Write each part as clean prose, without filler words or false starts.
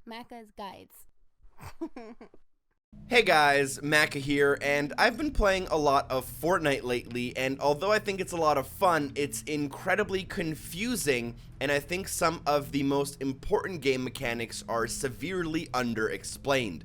Macca's Guides. Hey guys, Macca here, and I've been playing a lot of Fortnite lately, and although I think it's a lot of fun, it's incredibly confusing, and I think some of the most important game mechanics are severely underexplained.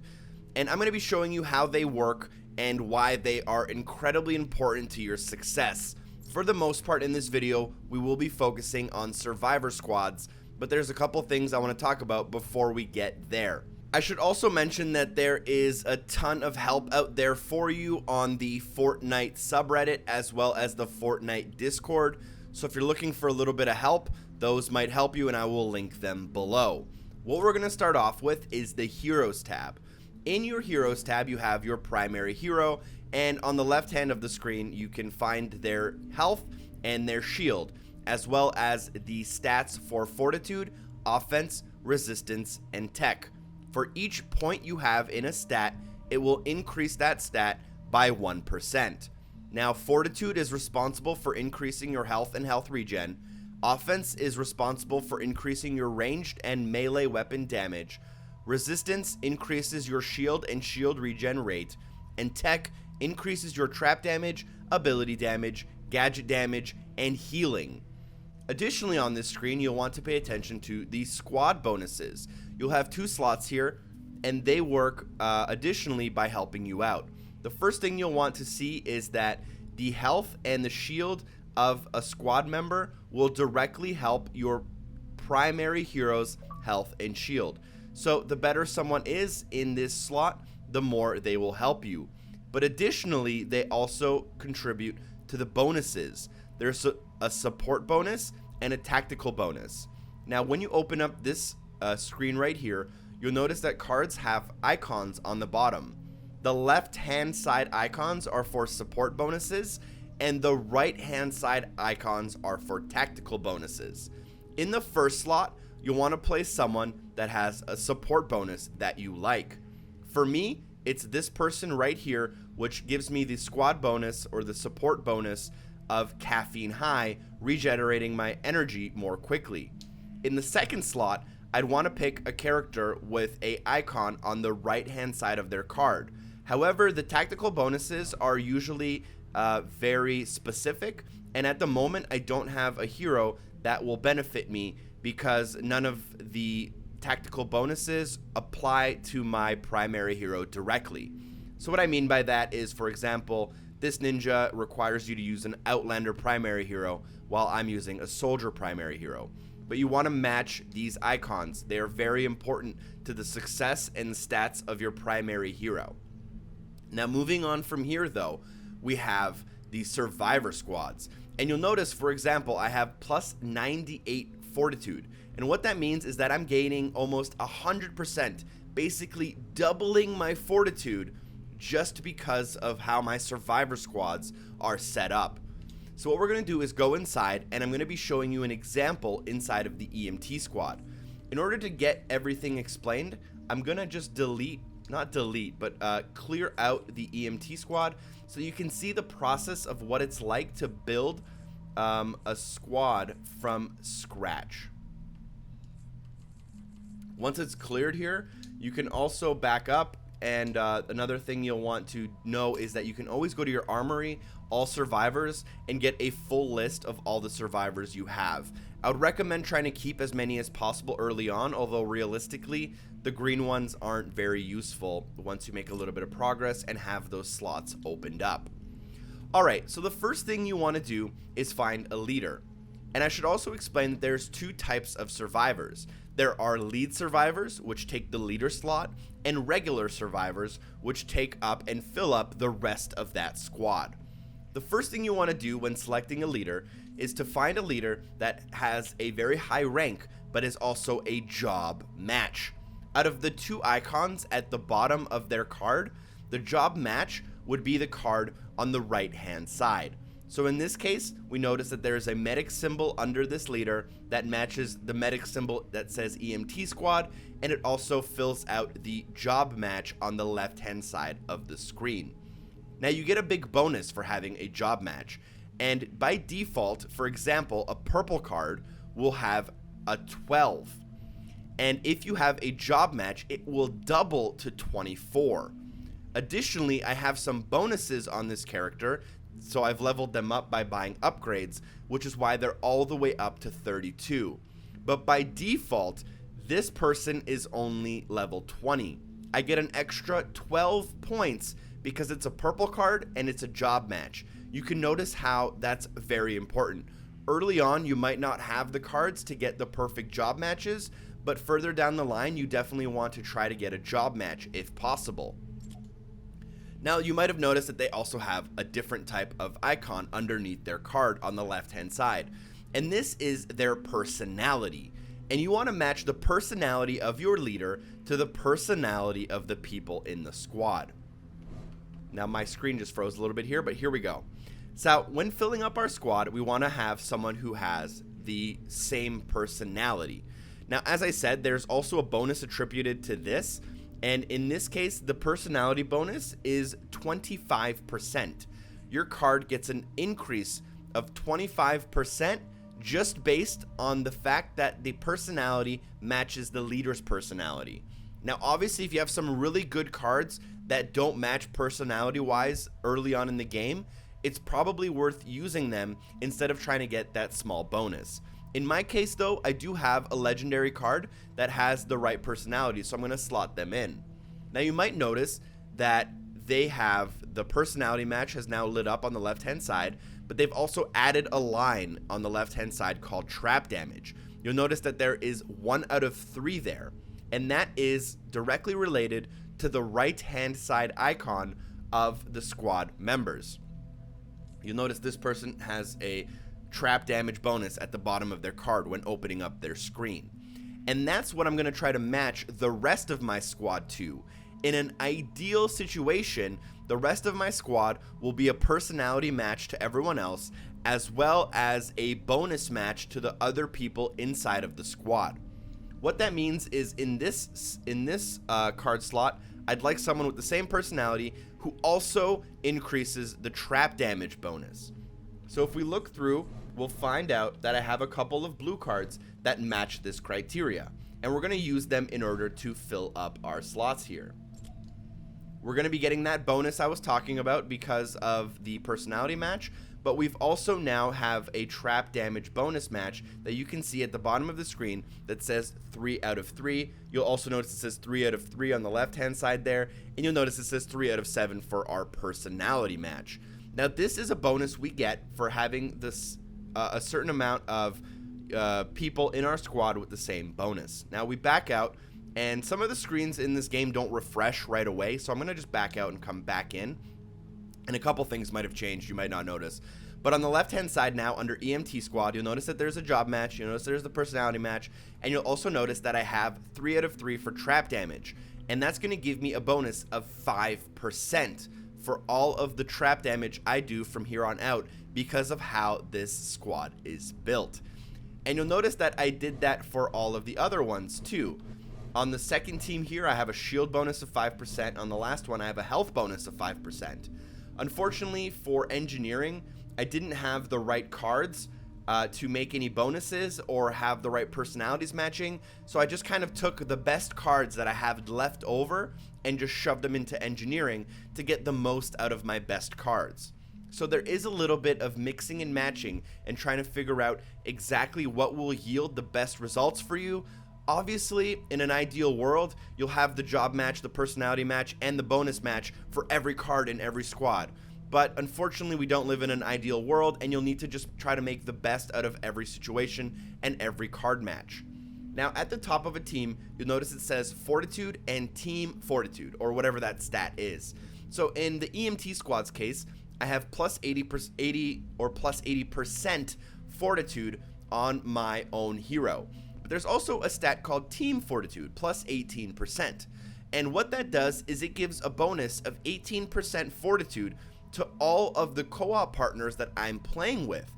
And I'm going to be showing you how they work and why they are incredibly important to your success. For the most part in this video, we will be focusing on survivor squads, but there's a couple things I want to talk about before we get there. I should also mention that there is a ton of help out there for you on the Fortnite subreddit as well as the Fortnite Discord. So if you're looking for a little bit of help, those might help you and I will link them below. What we're going to start off with is the Heroes tab. In your Heroes tab, you have your primary hero, and on the left hand of the screen, you can find their health and their shield, as well as the stats for Fortitude, offense, resistance, and tech. For each point you have in a stat, it will increase that stat by 1%. Now, Fortitude is responsible for increasing your health and health regen. Offense is responsible for increasing your ranged and melee weapon damage. Resistance increases your shield and shield regen rate. And tech increases your trap damage, ability damage, gadget damage, and healing. Additionally, on this screen, you'll want to pay attention to the squad bonuses. You'll have two slots here, and they work additionally by helping you out. The first thing you'll want to see is that the health and the shield of a squad member will directly help your primary hero's health and shield. So the better someone is in this slot, the more they will help you. But additionally, they also contribute to the bonuses. There's a support bonus and a tactical bonus. Now, when you open up this screen right here, you'll notice that cards have icons on the bottom. The left hand side icons are for support bonuses, and the right hand side icons are for tactical bonuses. In the first slot, you'll want to place someone that has a support bonus that you like. For me, it's this person right here, which gives me the squad bonus or the support bonus of caffeine high, regenerating my energy more quickly. In the second slot, I'd want to pick a character with a icon on the right hand side of their card. However, the tactical bonuses are usually very specific, and at the moment I don't have a hero that will benefit me because none of the tactical bonuses apply to my primary hero directly. So what I mean by that is, for example, this ninja requires you to use an Outlander primary hero while I'm using a soldier primary hero. But you want to match these icons. They are very important to the success and stats of your primary hero. Now, moving on from here, though, we have the survivor squads. And you'll notice, for example, I have plus 98 Fortitude. And what that means is that I'm gaining almost 100%, basically doubling my Fortitude just because of how my survivor squads are set up. So what we're going to do is go inside, and I'm going to be showing you an example inside of the EMT squad. In order to get everything explained, I'm going to just clear out the EMT squad so you can see the process of what it's like to build a squad from scratch. Once it's cleared here, you can also back up, and another thing you'll want to know is that you can always go to your armory, all survivors, and get a full list of all the survivors you have. I would recommend trying to keep as many as possible early on, although realistically, the green ones aren't very useful once you make a little bit of progress and have those slots opened up. Alright, so the first thing you want to do is find a leader. And I should also explain that there's two types of survivors. There are lead survivors, which take the leader slot, and regular survivors, which take up and fill up the rest of that squad. The first thing you want to do when selecting a leader is to find a leader that has a very high rank, but is also a job match. Out of the two icons at the bottom of their card, the job match would be the card on the right hand side. So in this case, we notice that there is a medic symbol under this leader that matches the medic symbol that says EMT squad, and it also fills out the job match on the left hand side of the screen. Now you get a big bonus for having a job match, and by default, for example, a purple card will have a 12. And if you have a job match, it will double to 24. Additionally, I have some bonuses on this character, so I've leveled them up by buying upgrades, which is why they're all the way up to 32. But by default, this person is only level 20. I get an extra 12 points because it's a purple card and it's a job match. You can notice how that's very important. Early on, you might not have the cards to get the perfect job matches, but further down the line, you definitely want to try to get a job match if possible. Now, you might have noticed that they also have a different type of icon underneath their card on the left-hand side, and this is their personality. And you want to match the personality of your leader to the personality of the people in the squad. Now, my screen just froze a little bit here, but here we go. So, when filling up our squad, we want to have someone who has the same personality. Now, as I said, there's also a bonus attributed to this. And in this case, the personality bonus is 25%. Your card gets an increase of 25% just based on the fact that the personality matches the leader's personality. Now, obviously, if you have some really good cards that don't match personality-wise early on in the game, it's probably worth using them instead of trying to get that small bonus. In my case, though, I do have a legendary card that has the right personality, so I'm going to slot them in. Now, you might notice that they have the personality match has now lit up on the left-hand side, but they've also added a line on the left-hand side called trap damage. You'll notice that there is 1 out of 3 there, and that is directly related to the right-hand side icon of the squad members. You'll notice this person has a trap damage bonus at the bottom of their card when opening up their screen. And that's what I'm going to try to match the rest of my squad to. In an ideal situation, the rest of my squad will be a personality match to everyone else, as well as a bonus match to the other people inside of the squad. What that means is in this card slot, I'd like someone with the same personality who also increases the trap damage bonus. So if we look through, we'll find out that I have a couple of blue cards that match this criteria, and we're going to use them in order to fill up our slots here. We're going to be getting that bonus I was talking about because of the personality match, but we've also now have a trap damage bonus match that you can see at the bottom of the screen that says 3 out of 3. You'll also notice it says 3 out of 3 on the left hand side there, and you'll notice it says 3 out of 7 for our personality match. Now, this is a bonus we get for having this a certain amount of people in our squad with the same bonus. Now, we back out, and some of the screens in this game don't refresh right away, so I'm going to just back out and come back in. And a couple things might have changed, you might not notice. But on the left-hand side now, under EMT Squad, you'll notice that there's a job match, you'll notice there's the personality match, and you'll also notice that I have 3 out of 3 for trap damage. And that's going to give me a bonus of 5% for all of the trap damage I do from here on out because of how this squad is built. And you'll notice that I did that for all of the other ones too. On the second team here, I have a shield bonus of 5%. On the last one, I have a health bonus of 5%. Unfortunately, for engineering, I didn't have the right cards to make any bonuses or have the right personalities matching, so I just kind of took the best cards that I have left over and just shoved them into engineering to get the most out of my best cards. So there is a little bit of mixing and matching and trying to figure out exactly what will yield the best results for you. Obviously, in an ideal world, you'll have the job match, the personality match, and the bonus match for every card in every squad. But unfortunately, we don't live in an ideal world, and you'll need to just try to make the best out of every situation and every card match. Now, at the top of a team, you'll notice it says Fortitude and Team Fortitude, or whatever that stat is. So in the EMT squad's case, I have plus 80 or plus 80% Fortitude on my own hero. But there's also a stat called Team Fortitude, plus 18%. And what that does is it gives a bonus of 18% Fortitude to all of the co-op partners that I'm playing with.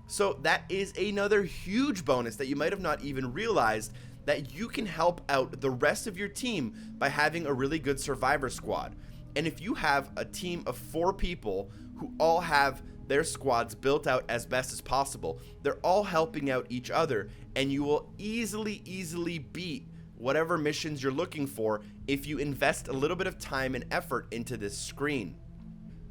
So that is another huge bonus that you might have not even realized, that you can help out the rest of your team by having a really good survivor squad. And if you have a team of 4 people who all have their squads built out as best as possible, they're all helping out each other, and you will easily beat whatever missions you're looking for if you invest a little bit of time and effort into this screen.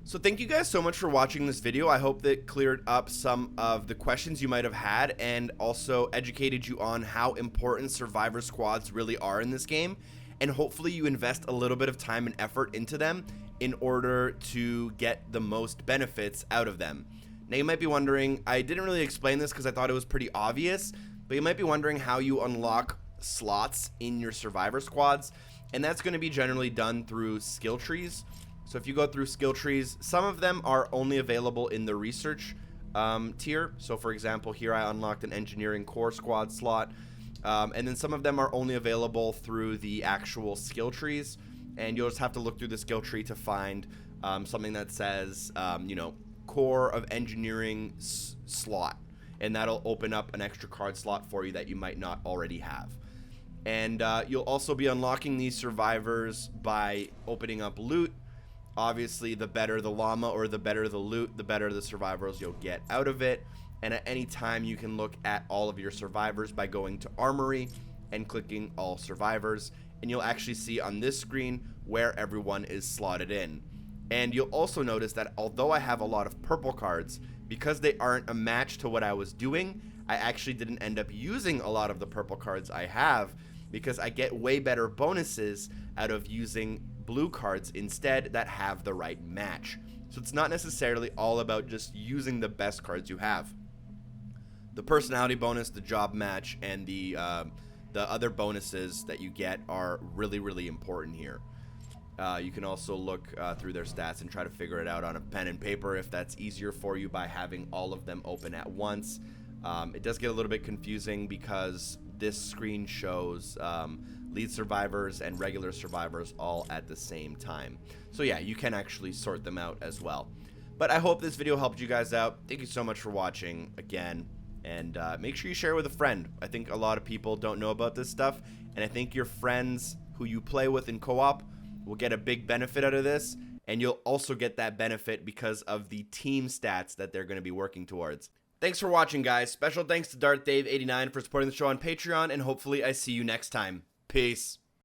So thank you guys so much for watching this video. I hope that cleared up some of the questions you might have had and also educated you on how important survivor squads really are in this game. And hopefully you invest a little bit of time and effort into them in order to get the most benefits out of them. Now you might be wondering, I didn't really explain this because I thought it was pretty obvious, but you might be wondering how you unlock slots in your survivor squads, and that's going to be generally done through skill trees. So if you go through skill trees, some of them are only available in the research tier. So for example, here I unlocked an engineering core squad slot, and then some of them are only available through the actual skill trees, and you'll just have to look through the skill tree to find something that says, you know, core of engineering slot, and that'll open up an extra card slot for you that you might not already have. And you'll also be unlocking these survivors by opening up loot. Obviously, the better the llama or the better the loot, the better the survivors you'll get out of it. And at any time, you can look at all of your survivors by going to Armory and clicking all survivors. And you'll actually see on this screen where everyone is slotted in. And you'll also notice that although I have a lot of purple cards, because they aren't a match to what I was doing, I actually didn't end up using a lot of the purple cards I have because I get way better bonuses out of using blue cards instead that have the right match. So it's not necessarily all about just using the best cards you have. The personality bonus, the job match, and the other bonuses that you get are really, really important here. You can also look through their stats and try to figure it out on a pen and paper if that's easier for you by having all of them open at once. It does get a little bit confusing because this screen shows lead survivors and regular survivors all at the same time. So yeah, you can actually sort them out as well. But I hope this video helped you guys out. Thank you so much for watching again. And make sure you share with a friend. I think a lot of people don't know about this stuff. And I think your friends who you play with in co-op will get a big benefit out of this. And you'll also get that benefit because of the team stats that they're going to be working towards. Thanks for watching, guys. Special thanks to DarthDave89 for supporting the show on Patreon. And hopefully I see you next time. Peace.